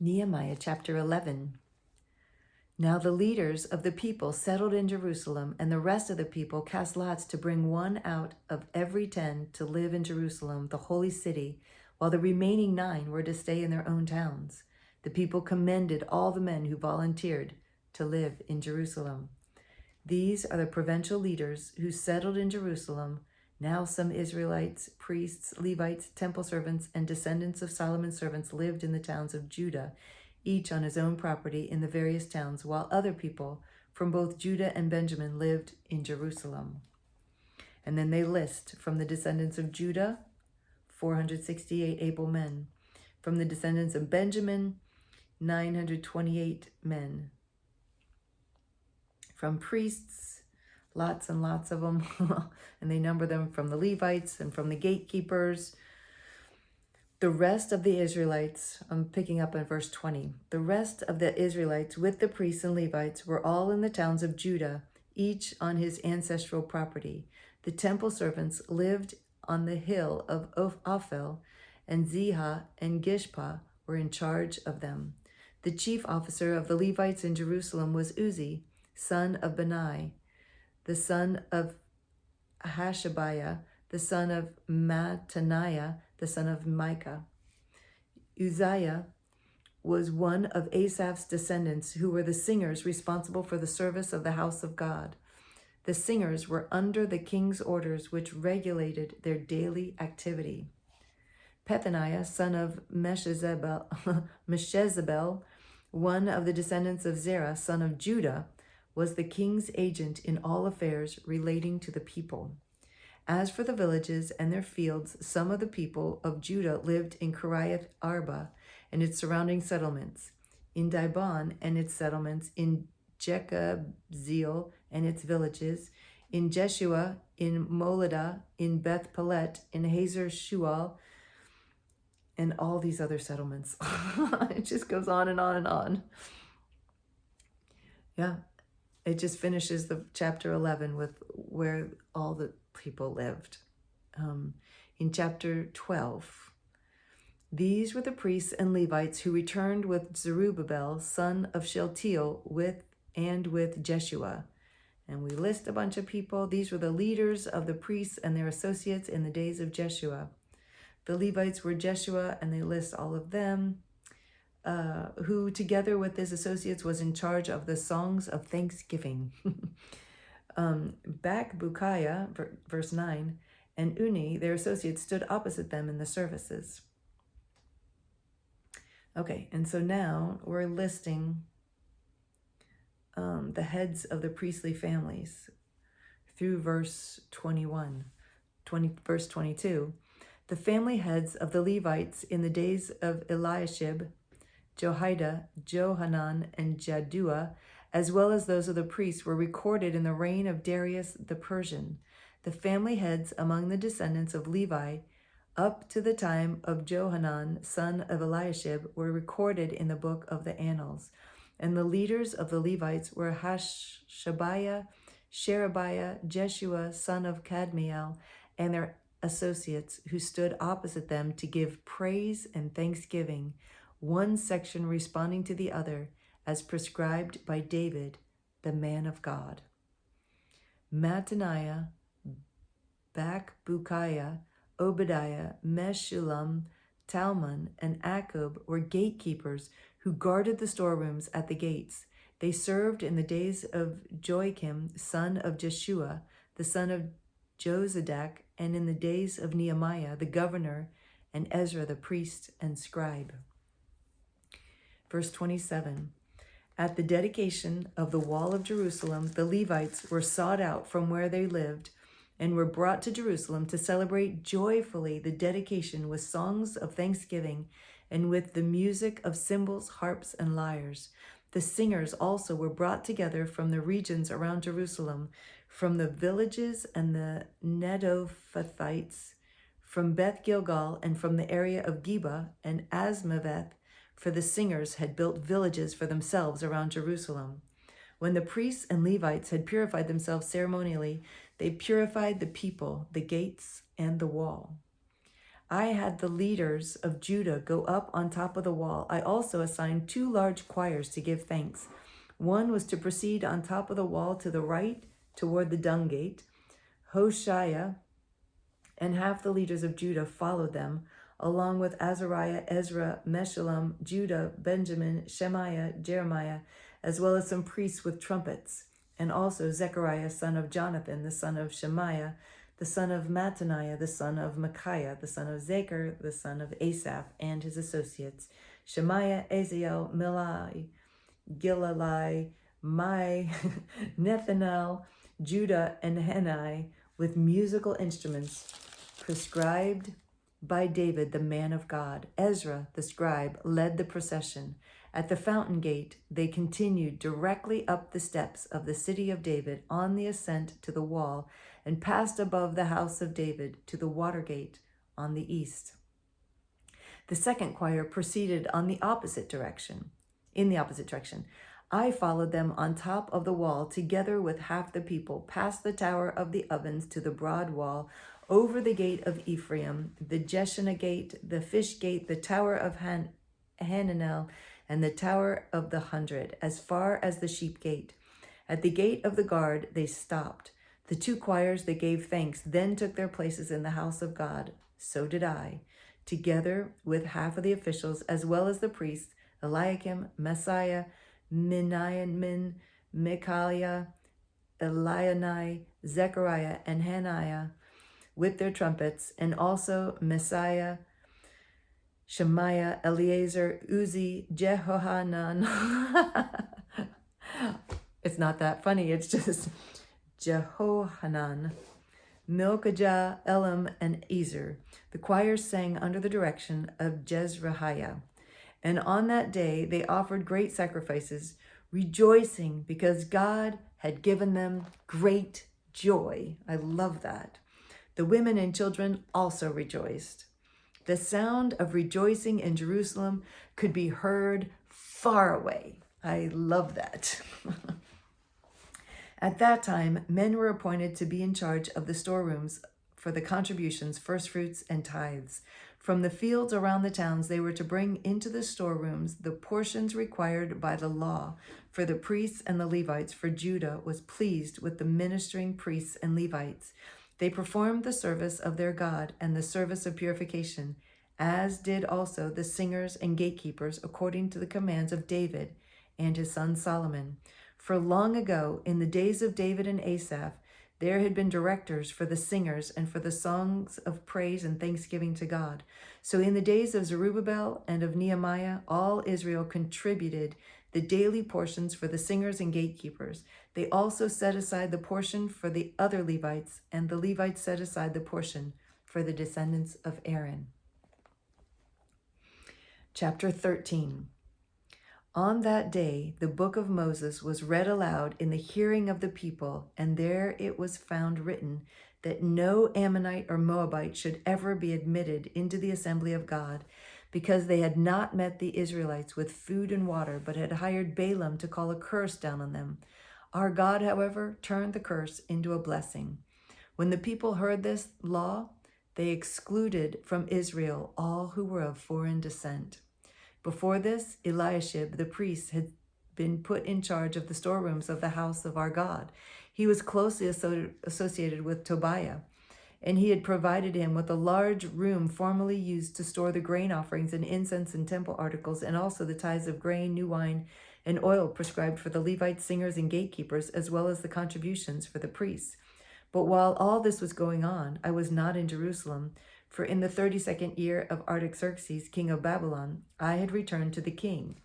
Nehemiah chapter 11. Now the leaders of the people settled in Jerusalem, and the rest of the people cast lots to bring one out of every 10 to live in Jerusalem, the holy city, while the remaining 9 were to stay in their own towns. The people commended all the men who volunteered to live in Jerusalem. These are the provincial leaders who settled in Jerusalem. Now some Israelites, priests, Levites, temple servants, and descendants of Solomon's servants lived in the towns of Judah, each on his own property in the various towns, while other people from both Judah and Benjamin lived in Jerusalem. And then they list from the descendants of Judah, 468 able men. From the descendants of Benjamin, 928 men. From priests, lots and lots of them, and they number them from the Levites and from the gatekeepers. The rest of the Israelites, I'm picking up in verse 20. The rest of the Israelites with the priests and Levites were all in the towns of Judah, each on his ancestral property. The temple servants lived on the hill of Ophel, and Ziha and Gishpa were in charge of them. The chief officer of the Levites in Jerusalem was Uzi, son of Benai, the son of Hashabiah, the son of Mattaniah, the son of Micah. Uzziah was one of Asaph's descendants, who were the singers responsible for the service of the house of God. The singers were under the king's orders, which regulated their daily activity. Pethaniah, son of Meshezabel, one of the descendants of Zerah, son of Judah, was the king's agent in all affairs relating to the people. As for the villages and their fields, some of the people of Judah lived in Kiriath Arba and its surrounding settlements, in Dibon and its settlements, in Jekabzeel and its villages, in Jeshua, in Moladah, in Beth Pelet, in Hazer Shual, and all these other settlements. It just goes on and on and on. Yeah, it just finishes the chapter 11 with where all the people lived. In chapter 12, these were the priests and Levites who returned with Zerubbabel, son of Shealtiel, with Jeshua. And we list a bunch of people. These were the leaders of the priests and their associates in the days of Jeshua. The Levites were Jeshua, and they list all of them, who together with his associates was in charge of the songs of thanksgiving. Bakbukiah, verse 9, and Uni, their associates, stood opposite them in the services. Okay, and so now we're listing the heads of the priestly families through verse verse 22. The family heads of the Levites in the days of Eliashib, Johidah, Johanan, and Jaddua, as well as those of the priests, were recorded in the reign of Darius the Persian. The family heads among the descendants of Levi up to the time of Johanan, son of Eliashib, were recorded in the book of the Annals. And the leaders of the Levites were Hashabiah, Sherebiah, Jeshua, son of Kadmiel, and their associates who stood opposite them to give praise and thanksgiving, one section responding to the other, as prescribed by David, the man of God. Mattaniah, Bakbukiah, Obadiah, Meshullam, Talmon, and Akub were gatekeepers who guarded the storerooms at the gates. They served in the days of Joachim, son of Jeshua, the son of Jozadak, and in the days of Nehemiah, the governor, and Ezra, the priest and scribe. Verse 27, at the dedication of the wall of Jerusalem, the Levites were sought out from where they lived and were brought to Jerusalem to celebrate joyfully the dedication with songs of thanksgiving and with the music of cymbals, harps, and lyres. The singers also were brought together from the regions around Jerusalem, from the villages and the Netophathites, from Beth Gilgal, and from the area of Geba and Asmaveth, for the singers had built villages for themselves around Jerusalem. When the priests and Levites had purified themselves ceremonially, they purified the people, the gates, and the wall. I had the leaders of Judah go up on top of the wall. I also assigned 2 large choirs to give thanks. One was to proceed on top of the wall to the right toward the dung gate. Hoshea and half the leaders of Judah followed them, along with Azariah, Ezra, Meshullam, Judah, Benjamin, Shemaiah, Jeremiah, as well as some priests with trumpets, and also Zechariah, son of Jonathan, the son of Shemaiah, the son of Mattaniah, the son of Micaiah, the son of Zachar, the son of Asaph, and his associates, Shemaiah, Aziel, Milai, Gilalai, Mai, Nethanel, Judah, and Henai, with musical instruments prescribed by David, the man of God. Ezra, the scribe, led the procession. At the fountain gate, they continued directly up the steps of the city of David on the ascent to the wall and passed above the house of David to the water gate on the east. The second choir proceeded in the opposite direction. I followed them on top of the wall together with half the people, past the tower of the ovens to the broad wall, over the gate of Ephraim, the Jeshanah gate, the fish gate, the tower of Hananel, and the tower of the 100, as far as the sheep gate. At the gate of the guard, they stopped. The 2 choirs that gave thanks then took their places in the house of God. So did I, together with half of the officials, as well as the priests, Eliakim, Messiah, Miniamin, Micaiah, Elionai, Zechariah, and Hananiah, with their trumpets, and also Messiah, Shemaiah, Eleazar, Uzi, Jehohanan. It's not that funny, it's just Jehohanan, Milkijah, Elam, and Ezer. The choirs sang under the direction of Jezrahiah. And on that day they offered great sacrifices, rejoicing because God had given them great joy. I love that. The women and children also rejoiced. The sound of rejoicing in Jerusalem could be heard far away. I love that. At that time, men were appointed to be in charge of the storerooms for the contributions, first fruits, and tithes. From the fields around the towns, they were to bring into the storerooms the portions required by the law for the priests and the Levites, for Judah was pleased with the ministering priests and Levites. They performed the service of their God and the service of purification, as did also the singers and gatekeepers, according to the commands of David and his son Solomon. For long ago, in the days of David and Asaph, there had been directors for the singers and for the songs of praise and thanksgiving to God. So in the days of Zerubbabel and of Nehemiah, all Israel contributed the daily portions for the singers and gatekeepers. They also set aside the portion for the other Levites, and the Levites set aside the portion for the descendants of Aaron. Chapter 13. On that day, the book of Moses was read aloud in the hearing of the people, and there it was found written that no Ammonite or Moabite should ever be admitted into the assembly of God, because they had not met the Israelites with food and water, but had hired Balaam to call a curse down on them. Our God, however, turned the curse into a blessing. When the people heard this law, they excluded from Israel all who were of foreign descent. Before this, Eliashib, the priest, had been put in charge of the storerooms of the house of our God. He was closely associated with Tobiah, and he had provided him with a large room formerly used to store the grain offerings and incense and temple articles, and also the tithes of grain, new wine, and oil prescribed for the Levite singers and gatekeepers, as well as the contributions for the priests. But while all this was going on, I was not in Jerusalem, for in the 32nd year of Artaxerxes, king of Babylon, I had returned to the king.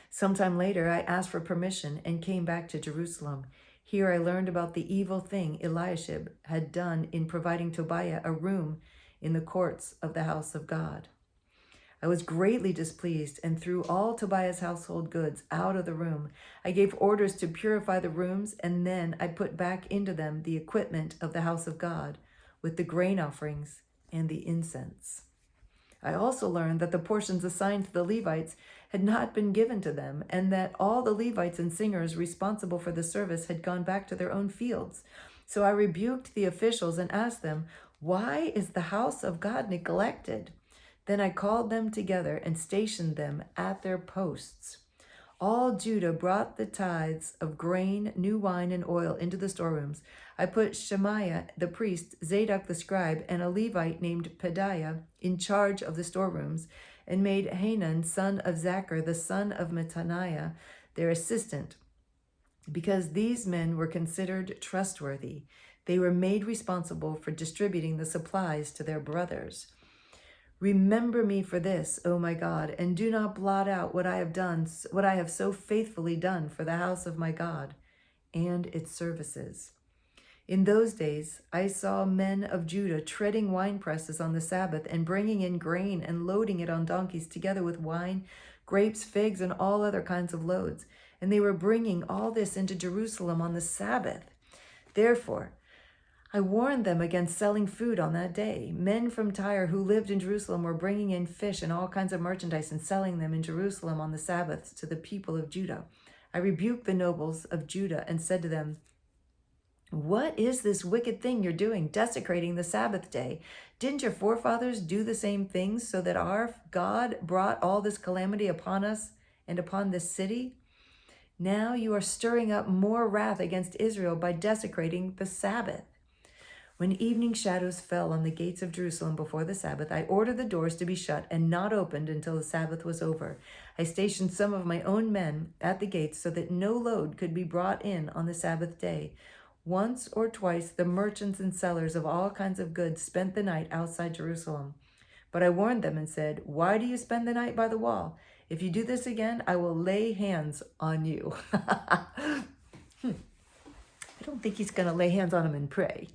Sometime later, I asked for permission and came back to Jerusalem. Here I learned about the evil thing Eliashib had done in providing Tobiah a room in the courts of the house of God. I was greatly displeased and threw all Tobiah's household goods out of the room. I gave orders to purify the rooms, and then I put back into them the equipment of the house of God, with the grain offerings and the incense. I also learned that the portions assigned to the Levites had not been given to them, and that all the Levites and singers responsible for the service had gone back to their own fields. So I rebuked the officials and asked them, Why is the house of God neglected? Then I called them together and stationed them at their posts. All Judah brought the tithes of grain, new wine, and oil into the storerooms. I put Shemaiah the priest, Zadok the scribe, and a Levite named Pedaiah in charge of the storerooms, and made Hanan, son of Zachar, the son of Mattaniah, their assistant. Because these men were considered trustworthy, they were made responsible for distributing the supplies to their brothers. Remember me for this, O my God, and do not blot out what I have done, what I have so faithfully done for the house of my God and its services. In those days, I saw men of Judah treading wine presses on the Sabbath and bringing in grain and loading it on donkeys together with wine, grapes, figs, and all other kinds of loads. And they were bringing all this into Jerusalem on the Sabbath. Therefore, I warned them against selling food on that day. Men from Tyre who lived in Jerusalem were bringing in fish and all kinds of merchandise and selling them in Jerusalem on the Sabbaths to the people of Judah. I rebuked the nobles of Judah and said to them, "What is this wicked thing you're doing, desecrating the Sabbath day? Didn't your forefathers do the same things so that our God brought all this calamity upon us and upon this city? Now you are stirring up more wrath against Israel by desecrating the Sabbath." When evening shadows fell on the gates of Jerusalem before the Sabbath, I ordered the doors to be shut and not opened until the Sabbath was over. I stationed some of my own men at the gates so that no load could be brought in on the Sabbath day. Once or twice, the merchants and sellers of all kinds of goods spent the night outside Jerusalem. But I warned them and said, "Why do you spend the night by the wall? If you do this again, I will lay hands on you." I don't think he's going to lay hands on them and pray.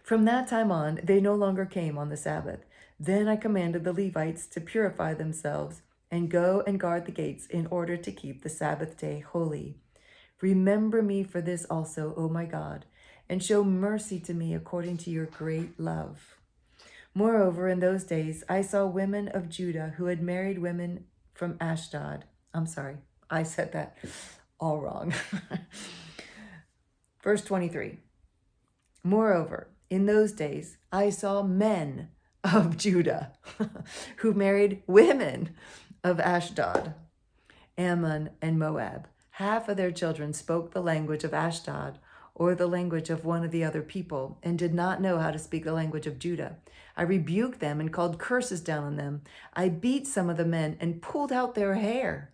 From that time on, they no longer came on the Sabbath. Then I commanded the Levites to purify themselves and go and guard the gates in order to keep the Sabbath day holy. Remember me for this also, O my God, and show mercy to me according to your great love. Moreover, in those days, I saw women of Judah who had married women from Ashdod. I'm sorry, I said that all wrong. Verse 23. Moreover, in those days, I saw men of Judah who married women of Ashdod, Ammon, and Moab. Half of their children spoke the language of Ashdod or the language of one of the other people and did not know how to speak the language of Judah. I rebuked them and called curses down on them. I beat some of the men and pulled out their hair.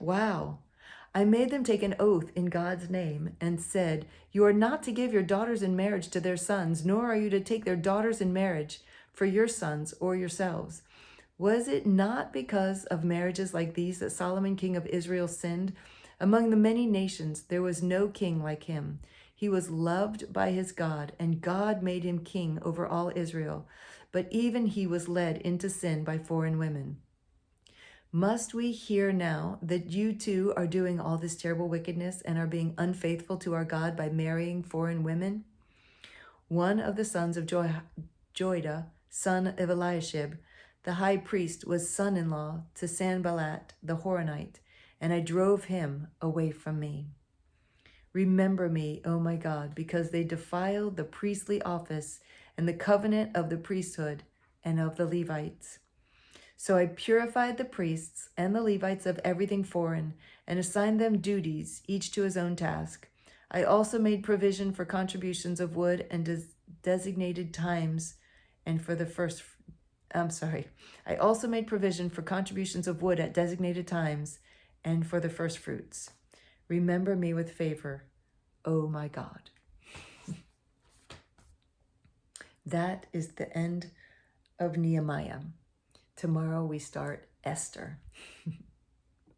Wow. I made them take an oath in God's name and said, "You are not to give your daughters in marriage to their sons, nor are you to take their daughters in marriage for your sons or yourselves." Was it not because of marriages like these that Solomon, king of Israel, sinned? Among the many nations, there was no king like him. He was loved by his God, and God made him king over all Israel. But even he was led into sin by foreign women. Must we hear now that you too are doing all this terrible wickedness and are being unfaithful to our God by marrying foreign women? One of the sons of Joiada, son of Eliashib, the high priest, was son-in-law to Sanballat the Horonite, and I drove him away from me. Remember me, O my God, because they defiled the priestly office and the covenant of the priesthood and of the Levites. So I purified the priests and the Levites of everything foreign and assigned them duties, each to his own task. I also made provision for contributions of wood and designated times and for the first I also made provision for contributions of wood at designated times and for the first fruits. Remember me with favor, O my God. That is the end of Nehemiah. Tomorrow we start Esther.